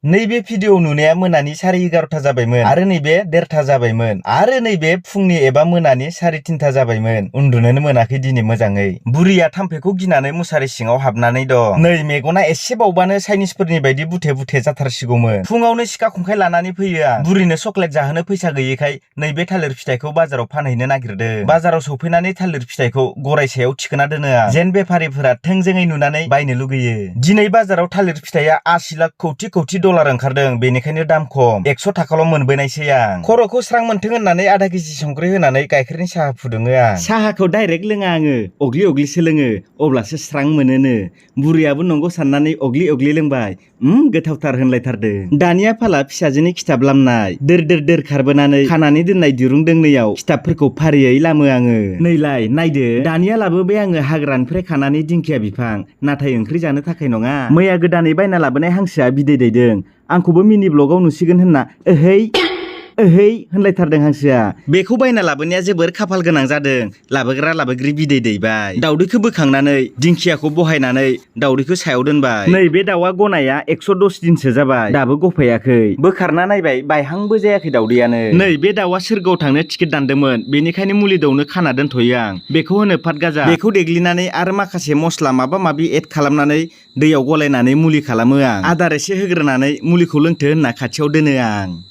नैबे भिडिअ नुनाया मोनानि 11:30 जाबायमोन आरो नैबे 1:30 जाबायमोन आरो नैबे फुंनि एबा मोनानि 3:30 जाबायमोन। उन्दुनोनो मोनाखै दिनै मोजाङै। बुरिया थाम्फैखौ गिनानै मुसारि सिङाव हाबनानै दं। नै मेगना एसे बावबानो चाइनिसफोरनि बायदि बुथे बुथे जाथारसिगौमोन। फुङावनो सिखा खंखाय लानानै फैयो आं। बुरिनो चक्लेट जाहोनो फैसा गैयैखाय नैबे थालिर फिथाइखौ बाजाराव फानहैनो नागिरदों। बाजाराव सौफैनानै थालिर फिथाइखौ गराय सायाव थिखोना दोनो आं। जेन बेफारिफोरा थोंजोङै नुनानै बायनो लुगैयो। दिनै बाजाराव थालिर फिथाइया 80 लाख कौटि डलार ओंखारदों, बेनिखायनो दाम खम 100 थाखाल' मोनबोनायसै आं। खर'खौ स्रां मोनथों होननानै आधा केजि संख्रि होनानै गाइखेरनि साहा फुदुङो आं। साहाखौ डाइरेक्ट लोङा आङो, अग्लि अग्लिसो लोङो, अब्लासो स्रां मोनोनो। बुरियाबो नंगौ साननानै अग्लि अग्लि लोंबाय। गोथावथार होनलायथारदों। दानिया फाला फिसाजोनि खिथाब लामनाय। दोर खारबोनानै खानानै दोननाय दिरुं दोंनैयाव खिथाबफोरखौ फारियै लामो आङो। नैलाय नायदो, दानिया लाबोबाय आङो हाग्रानिफ्राय खानानै दिंखिया बिफां, नाथाय ओंख्रि जानो थाखाय नङा। मैया गोदानै बायना लाबोनाय हांसोआ बिदै दैदों। आंखौबो मिनि ब्लगाव नुसिगोन होनना ओहै होनलायथारदों हांसोआ। बेखौ बायना लाबोनाया जोबोर खाफाल गोनां जादों। लाबोग्रा लाबोग्रि बिदै दैबाय। दाउदैखौ बोखांनानै दिंखियाखौ बहायनानै दाउदैखौ सायाव दोनबाय। नै बे दाउआ गनाया 110 दिनसो जाबाय, दाबो गफायाखै। बोखारना नायबाय, बायहांबो जायाखै दाउदैयानो। नै बे दाउआ सोरगोआव थांनो टिकेट दानदोंमोन, बेनिखायनो मुलि दौनो खाना दोनथ'यो आं। बेखौ होनो फातगाजा। बेखौ देग्लिनानै आरो माखासे मस्ला माबा माबि एड खालामनानै दैयाव गलायनानै मुलि खालामो आं। आदार एसे होग्रोनानै मुलिखौ लोंथो होनना खाथियाव दोनो आं।